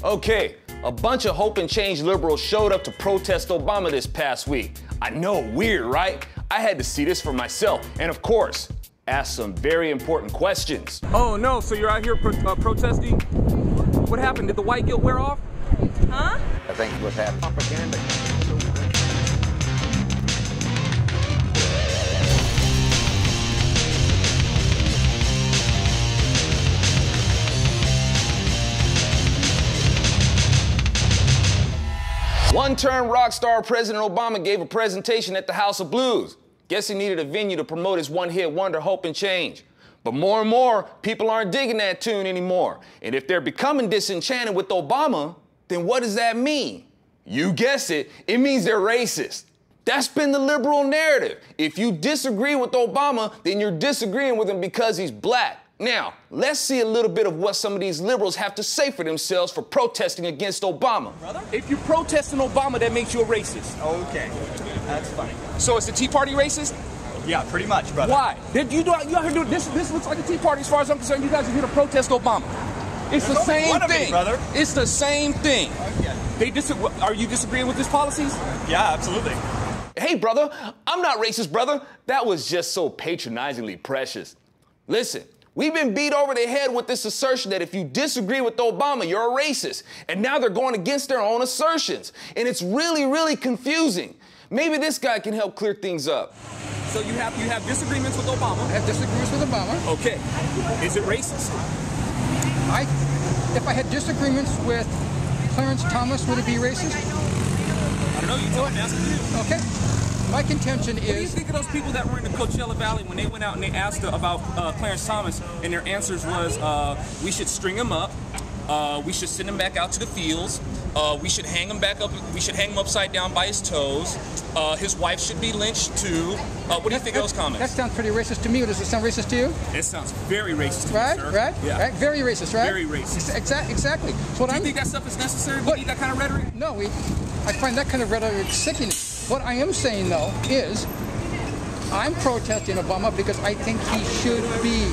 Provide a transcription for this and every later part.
Okay, a bunch of Hope and Change liberals showed up to protest Obama this past week. I know, weird, right? I had to see this for myself, and of course, ask some very important questions. Oh no, so you're out here protesting? What happened? Did the white guilt wear off? Huh? I think what's happening. Propaganda. One-term rock star President Obama gave a presentation at the House of Blues. Guess he needed a venue to promote his one-hit wonder, Hope and Change. But more and more, people aren't digging that tune anymore. And if they're becoming disenchanted with Obama, then what does that mean? You guessed it, it means they're racist. That's been the liberal narrative. If you disagree with Obama, then you're disagreeing with him because he's black. Now, let's see a little bit of what some of these liberals have to say for themselves for protesting against Obama. Brother? If you're protesting Obama, that makes you a racist. Okay, that's funny. So is the Tea Party racist? Yeah, pretty much, brother. Why? You out here doing this? This looks like a Tea Party as far as I'm concerned. You guys are here to protest Obama. It's the same thing, brother. It's the same thing. Okay. Are you disagreeing with his policies? Yeah, absolutely. Hey, brother, I'm not racist, brother. That was just so patronizingly precious. Listen, we've been beat over the head with this assertion that if you disagree with Obama, you're a racist. And now they're going against their own assertions. And it's really, really confusing. Maybe this guy can help clear things up. So you have disagreements with Obama? I have disagreements with Obama. Okay. Is it racist? If I had disagreements with Clarence Thomas, would it be racist? I don't know. You tell me. I'm asking you. Okay. My contention is... What do you think of those people that were in the Coachella Valley when they went out and they asked about Clarence Thomas, and their answers was, we should string him up, we should send him back out to the fields, we should hang him back up, we should hang him upside down by his toes, his wife should be lynched too. What do you think of those comments? That sounds pretty racist to me. Does it sound racist to you? It sounds very racist to right, me, sir. Right? Yeah. Right? Very racist, right? Very racist. Exactly. So do you think that stuff is necessary? We need that kind of rhetoric? No, I find that kind of rhetoric sickening. What I am saying, though, is I'm protesting Obama because I think he should be...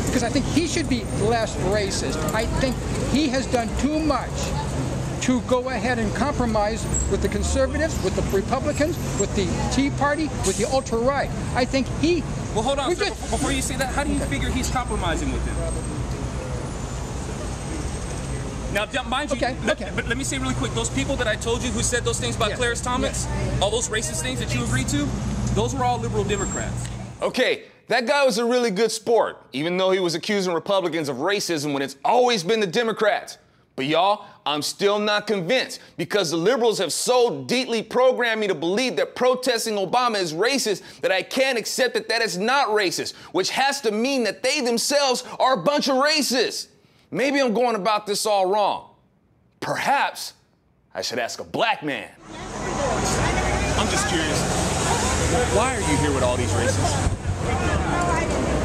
Because I think he should be less racist. I think he has done too much to go ahead and compromise with the conservatives, with the Republicans, with the Tea Party, with the ultra-right. I think he... Well, hold on, sir, before you say that, how do you figure he's compromising with them? Now, mind you, but let me say really quick, those people that I told you who said those things about Clarence Thomas, all those racist things that you agreed to, those were all liberal Democrats. Okay, that guy was a really good sport, even though he was accusing Republicans of racism when it's always been the Democrats. But y'all, I'm still not convinced because the liberals have so deeply programmed me to believe that protesting Obama is racist that I can't accept that it's not racist, which has to mean that they themselves are a bunch of racists. Maybe I'm going about this all wrong. Perhaps I should ask a black man. I'm just curious. Why are you here with all these racists?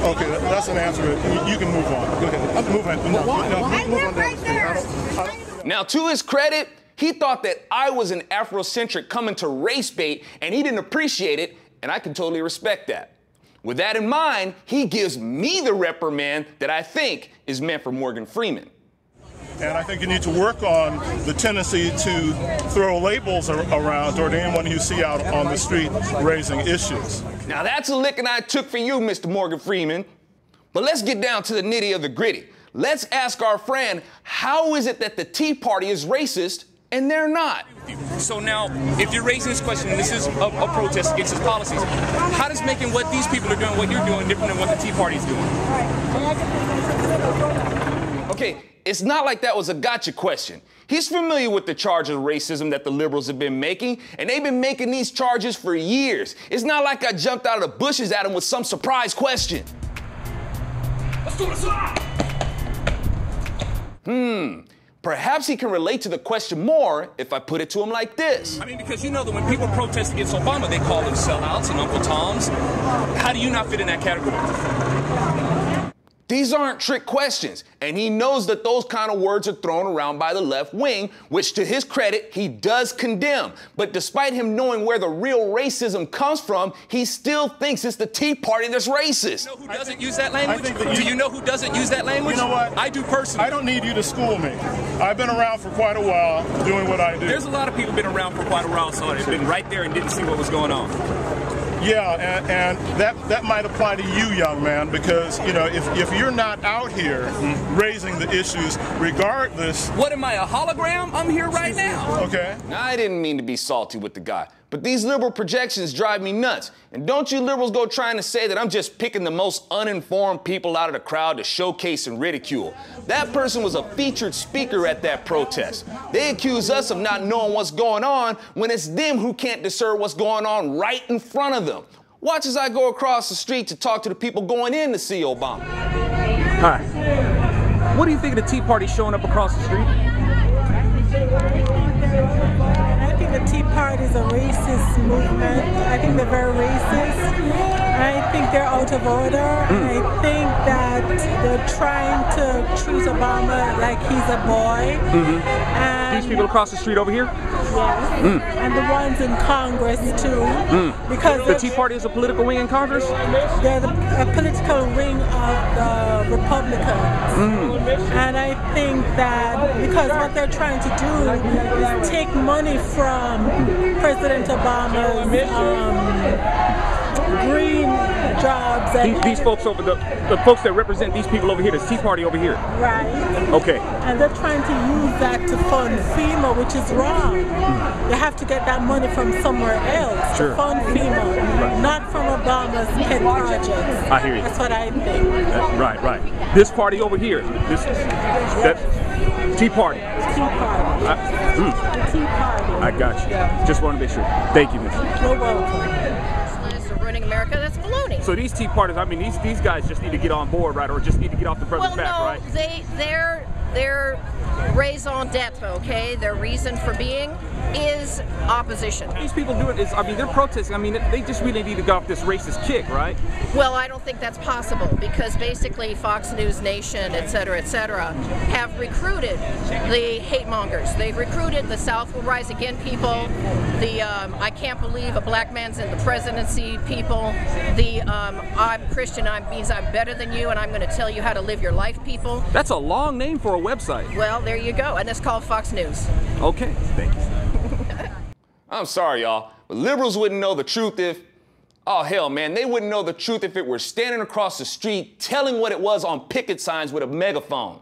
Okay, that's an answer. You can move on. Go ahead. Move on. Move on. Now, to his credit, he thought that I was an Afrocentric coming to race bait, and he didn't appreciate it, and I can totally respect that. With that in mind, he gives me the reprimand that I think is meant for Morgan Freeman. And I think you need to work on the tendency to throw labels around toward anyone you see out on the street raising issues. Now that's a licking I took for you, Mr. Morgan Freeman. But let's get down to the nitty of the gritty. Let's ask our friend, how is it that the Tea Party is racist and they're not? So now, if you're raising this question, and this is a protest against his policies, how does making what these people are doing, what you're doing, different than what the Tea Party is doing? Okay, it's not like that was a gotcha question. He's familiar with the charge of racism that the liberals have been making, and they've been making these charges for years. It's not like I jumped out of the bushes at him with some surprise question. Let's do this. Perhaps he can relate to the question more if I put it to him like this. I mean, because you know that when people protest against Obama, they call them sellouts and Uncle Toms. How do you not fit in that category? These aren't trick questions, and he knows that those kind of words are thrown around by the left wing, which to his credit, he does condemn. But despite him knowing where the real racism comes from, he still thinks it's the Tea Party that's racist. You know who doesn't use that language? Do you know who doesn't use that language? You know what? I do personally. I don't need you to school me. I've been around for quite a while doing what I do. There's a lot of people been around for quite a while, so they've been right there and didn't see what was going on. Yeah, and that might apply to you, young man, because, you know, if you're not out here raising the issues regardless... What am I, a hologram? I'm here right now. Okay. Now, I didn't mean to be salty with the guy, but these liberal projections drive me nuts. And don't you liberals go trying to say that I'm just picking the most uninformed people out of the crowd to showcase and ridicule. That person was a featured speaker at that protest. They accuse us of not knowing what's going on when it's them who can't discern what's going on right in front of them. Watch as I go across the street to talk to the people going in to see Obama. Hi. What do you think of the Tea Party showing up across the street? I think the Tea Party is a racist movement. I think they're very racist. I think they're out of order. I think that they're trying to treat Obama like he's a boy. And These people across the street over here? yes. And the ones in Congress too. Because The Tea Party is a political wing in Congress? they're a political wing of the Republicans. And I think that because what they're trying to do is take money from President Obama's green jobs. And These folks over the folks that represent these people over here, the Tea Party over here. right. Okay. And they're trying to use that to fund FEMA, which is wrong. You have to get that money from somewhere else Sure. to fund FEMA, not from Obama's pet projects. I hear you. That's what I think. Right. This party over here, that Tea Party. Tea Party. The Tea Party. I got you. Just want to make sure. Thank you, Miss. You're welcome. Ruining America, that's baloney. So these Tea Parties, I mean, these guys just need to get on board, right? Or just need to get off the brother's back, no, right? they're raison d'etre, okay? Their reason for being is opposition. These people doing this, I mean, they're protesting. I mean, they just really need to get off this racist kick, right? Well, I don't think that's possible because basically Fox News Nation, et cetera, have recruited the hate mongers. They've recruited the South Will Rise Again people, the I can't believe a black man's in the presidency people, the I'm Christian, means I'm better than you and I'm going to tell you how to live your life people. That's a long name for a website. Well, there you go, and it's called Fox News. Okay, thank you. I'm sorry, y'all, but liberals wouldn't know the truth if... Oh, hell, man, they wouldn't know the truth if it were standing across the street telling what it was on picket signs with a megaphone.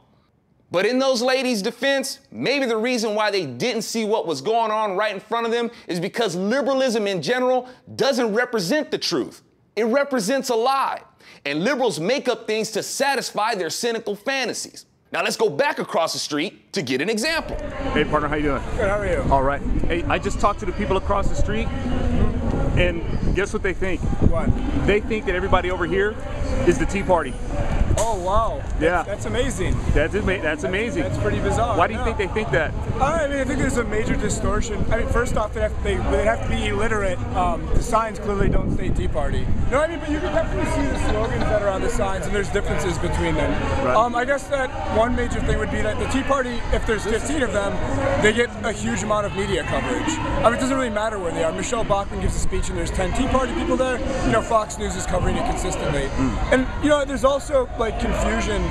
But in those ladies' defense, maybe the reason why they didn't see what was going on right in front of them is because liberalism in general doesn't represent the truth. It represents a lie. And liberals make up things to satisfy their cynical fantasies. Now let's go back across the street to get an example. Hey, partner, how you doing? Good, how are you? All right. Hey, I just talked to the people across the street, and guess what they think? What? They think that everybody over here is the Tea Party. Oh, wow. Yeah. That's amazing. That's amazing. That's pretty bizarre. Why do you think they think that? I mean, I think there's a major distortion. I mean, first off, they have to be illiterate. The signs clearly don't say Tea Party. No, I mean, but you can definitely see the slogans that are on the signs, and there's differences between them. Right. I guess that one major thing would be that the Tea Party, if there's 15 of them, they get a huge amount of media coverage. I mean, it doesn't really matter where they are. Michelle Bachmann gives a speech, and there's 10 Tea Party people there. You know, Fox News is covering it consistently. And, you know, there's also, like, confusion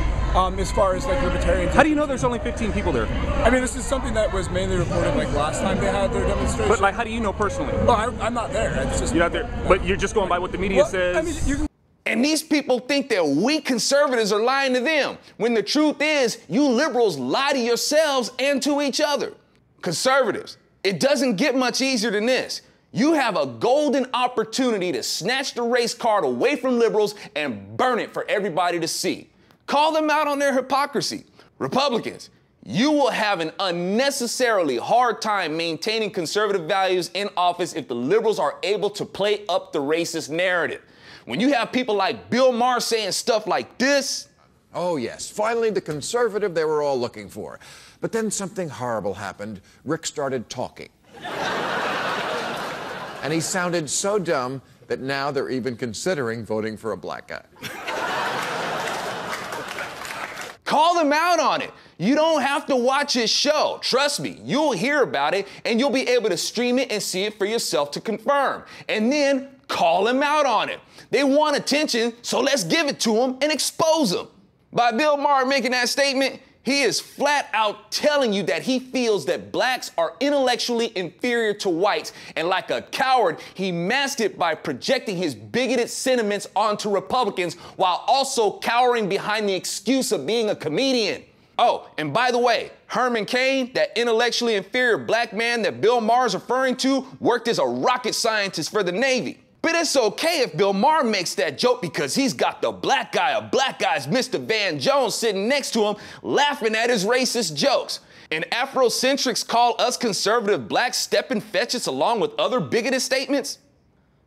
as far as like libertarians. How do you know there's only 15 people there? I mean, this is something that was mainly reported like last time they had their demonstration. But like, how do you know personally? Well, I'm not there. It's just you're not there, but you're just going by what the media says. I mean, you can. And these people think that we conservatives are lying to them, when the truth is you liberals lie to yourselves and to each other. Conservatives, it doesn't get much easier than this. You have a golden opportunity to snatch the race card away from liberals and burn it for everybody to see. Call them out on their hypocrisy. Republicans, you will have an unnecessarily hard time maintaining conservative values in office if the liberals are able to play up the racist narrative. When you have people like Bill Maher saying stuff like this. Oh, yes, finally the conservative they were all looking for. But then something horrible happened. Rick started talking. And he sounded so dumb that now they're even considering voting for a black guy. Call them out on it. You don't have to watch his show. Trust me, you'll hear about it and you'll be able to stream it and see it for yourself to confirm. And then call him out on it. They want attention, so let's give it to them and expose them. By Bill Maher making that statement, he is flat out telling you that he feels that blacks are intellectually inferior to whites, and like a coward, he masked it by projecting his bigoted sentiments onto Republicans while also cowering behind the excuse of being a comedian. Oh, and by the way, Herman Cain, that intellectually inferior black man that Bill Maher is referring to, worked as a rocket scientist for the Navy. But it's okay if Bill Maher makes that joke because he's got the black guy of black guys, Mr. Van Jones, sitting next to him laughing at his racist jokes. And Afrocentrics call us conservative blacks stepping fetches along with other bigoted statements?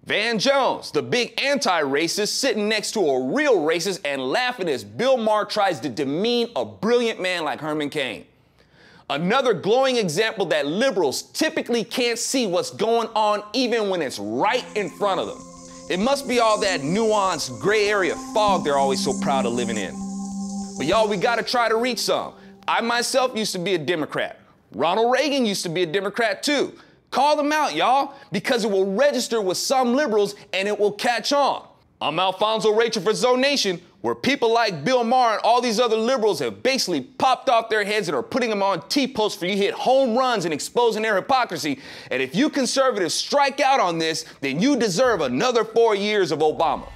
Van Jones, the big anti-racist, sitting next to a real racist and laughing as Bill Maher tries to demean a brilliant man like Herman Cain. Another glowing example that liberals typically can't see what's going on even when it's right in front of them. It must be all that nuanced gray area fog they're always so proud of living in. But y'all, we gotta try to reach some. I myself used to be a Democrat. Ronald Reagan used to be a Democrat too. Call them out, y'all, because it will register with some liberals and it will catch on. I'm Alfonso Rachel for Zone Nation, where people like Bill Maher and all these other liberals have basically popped off their heads and are putting them on T-posts for you hit home runs and exposing their hypocrisy. And if you conservatives strike out on this, then you deserve another 4 years of Obama.